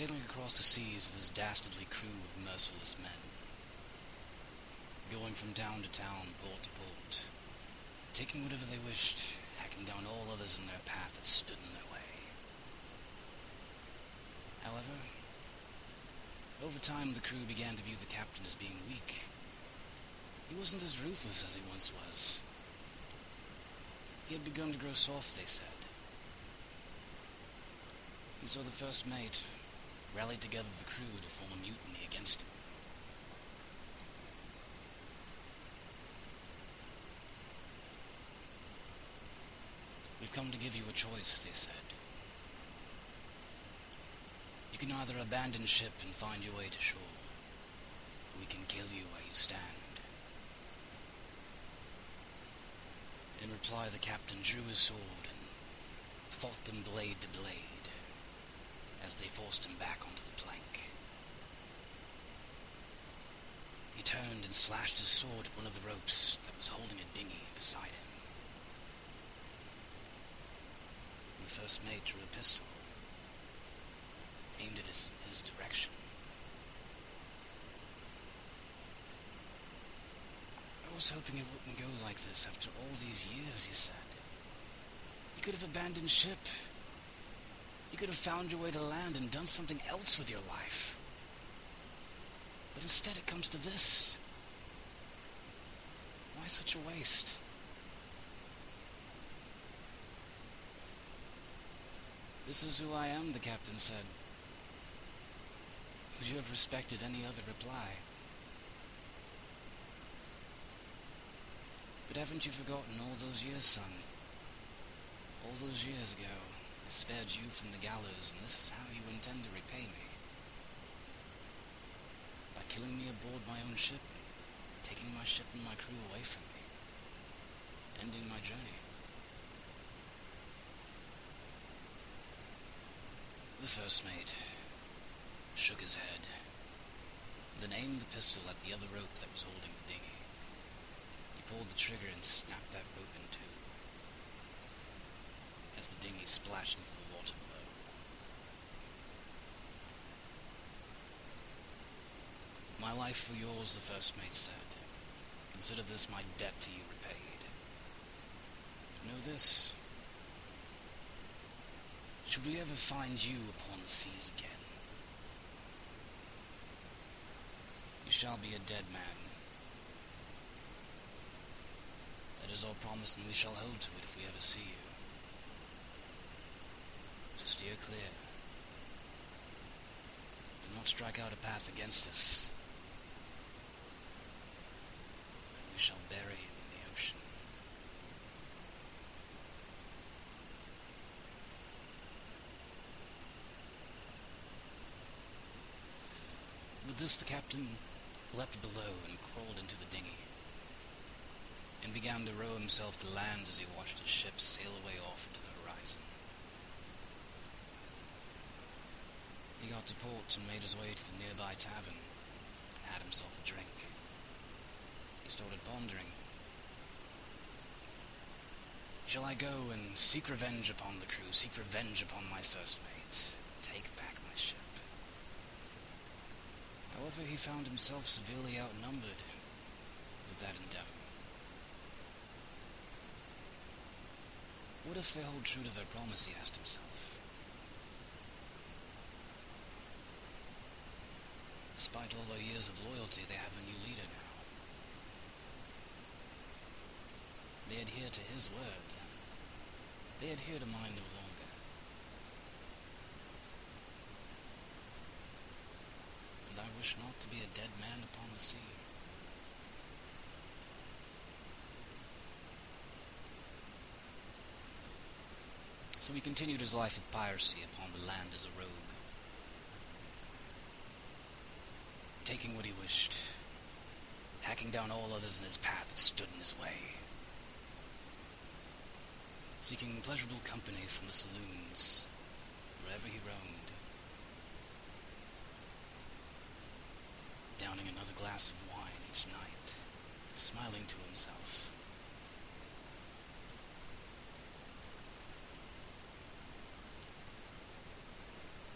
sailing across the seas with his dastardly crew of merciless men, going from town to town, port to port, taking whatever they wished, hacking down all others in their path that stood in their way. However, over time the crew began to view the captain as being weak. He wasn't as ruthless as he once was. He had begun to grow soft, they said. And so the first mate rallied together the crew to form a mutiny against him. "We've come to give you a choice," they said. "You can either abandon ship and find your way to shore, or we can kill you where you stand." In reply, the captain drew his sword and fought them blade to blade as they forced him back onto the plank. He turned and slashed his sword at one of the ropes that was holding a dinghy beside him. The first mate drew a pistol, aimed at his direction. "I was hoping it wouldn't go like this after all these years," he said. "You could have abandoned ship. You could have found your way to land and done something else with your life. But instead it comes to this. Why such a waste?" "This is who I am," the captain said. "Would you have respected any other reply? But haven't you forgotten all those years, son? All those years ago, I spared you from the gallows, and this is how you intend to repay me. By killing me aboard my own ship, and taking my ship and my crew away from me, ending my journey." The first mate shook his head, then aimed the pistol at the other rope that was holding the dinghy. He pulled the trigger and snapped that rope in two, as the dinghy splashed into the water below. "My life for yours," the first mate said. "Consider this my debt to you repaid. Know this: should we ever find you upon the seas again, you shall be a dead man. That is our promise, and we shall hold to it if we ever see you. So steer clear. Do not strike out a path against us, for we shall bury you in the ocean." With this, the captain leapt below and crawled into the dinghy, and began to row himself to land as he watched his ship sail away off into the horizon. He got to port and made his way to the nearby tavern and had himself a drink. He started pondering. "Shall I go and seek revenge upon the crew, seek revenge upon my first mate, take back my ship?" However, he found himself severely outnumbered with that endeavor. What if they hold true to their promise, he asked himself. Despite all their years of loyalty, they have a new leader now. They adhere to his word. They adhere to mine no longer. And I wish not to be a dead man upon the sea. So he continued his life of piracy upon the land as a rogue, taking what he wished, hacking down all others in his path that stood in his way, seeking pleasurable company from the saloons wherever he roamed, downing another glass of wine each night, smiling to himself.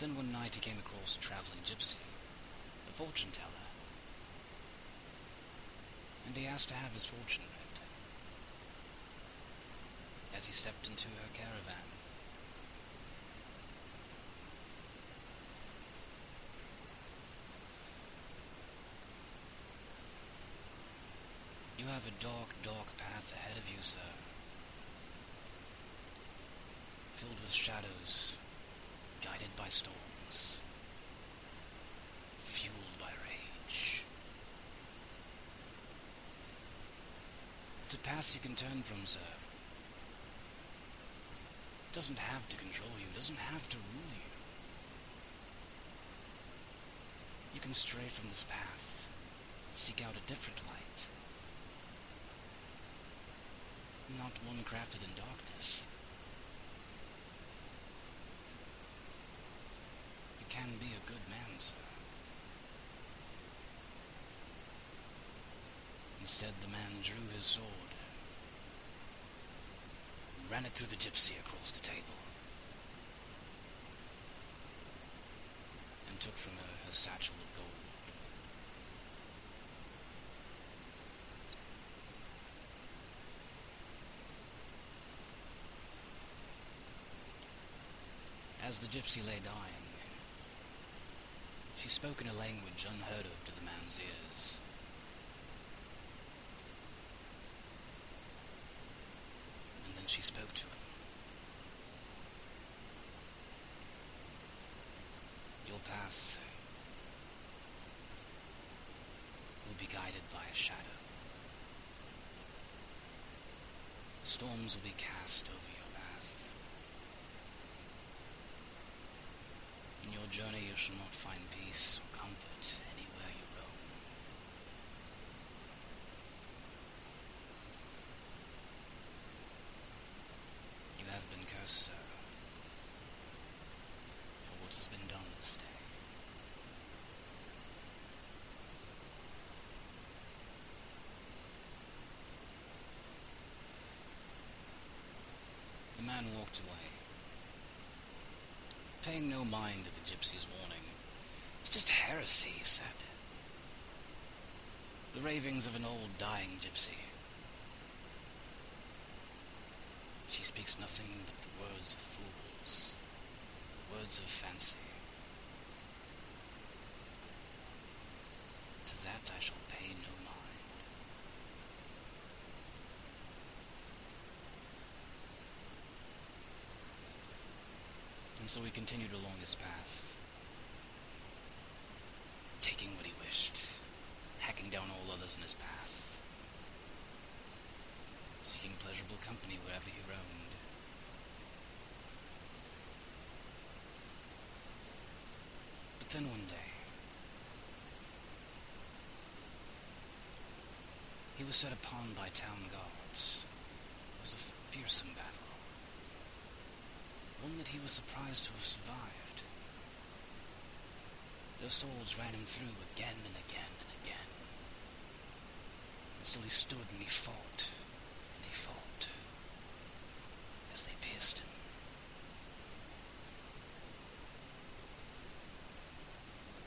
then one night he came across a traveling gypsy, a fortune-teller, and he asked to have his fortune read. As he stepped into her caravan, "You have a dark, dark path ahead of you, sir, filled with shadows, guided by storms, fueled by rage. It's a path you can turn from, sir. It doesn't have to control you, it doesn't have to rule you. You can stray from this path and seek out a different light. Not one crafted in darkness. You can be a good man, sir." Instead, the man drew his sword and ran it through the gypsy across the table, and took from her satchel of gold. As the gypsy lay dying, she spoke in a language unheard of to the man's ears. And then she spoke to him. "Your path will be guided by a shadow. Storms will be cast over your path. In your journey you shall not find peace or comfort anywhere you roam. You have been cursed, sir, for what has been done this day. The man walked away, paying no mind to the gypsy's warning. "It's just heresy," he said. "The ravings of an old dying gypsy. She speaks nothing but the words of fools, the words of fancy. To that I shall pay no mind." And so he continued along his path, taking what he wished, hacking down all others in his path, seeking pleasurable company wherever he roamed. But then one day, he was set upon by town guards. It was a fearsome battle, one that he was surprised to have survived. Their swords ran him through again and again and again. And still he stood and he fought as they pierced him.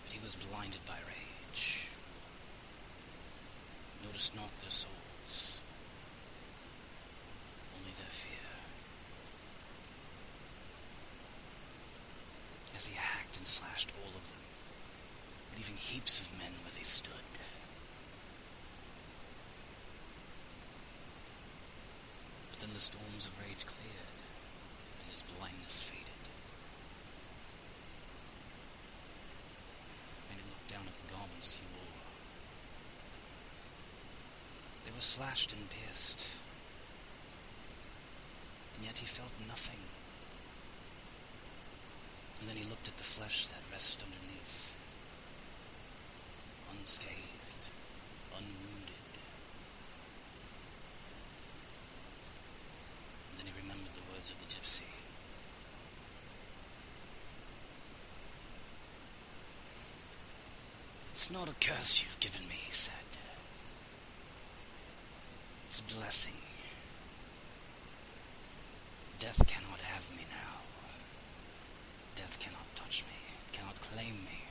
But he was blinded by rage, noticed not their souls, only their fear. As he hacked and slashed all of them, leaving heaps of men where they stood. But then the storms of rage cleared, and his blindness faded. And he looked down at the garments he wore. They were slashed and pierced, and yet he felt nothing. And then he looked at the flesh that rested underneath, unscathed, unwounded. And then he remembered the words of the gypsy. "It's not a curse you've given me," he said. "It's a blessing. Death cannot have me now. Death cannot touch me." claim me.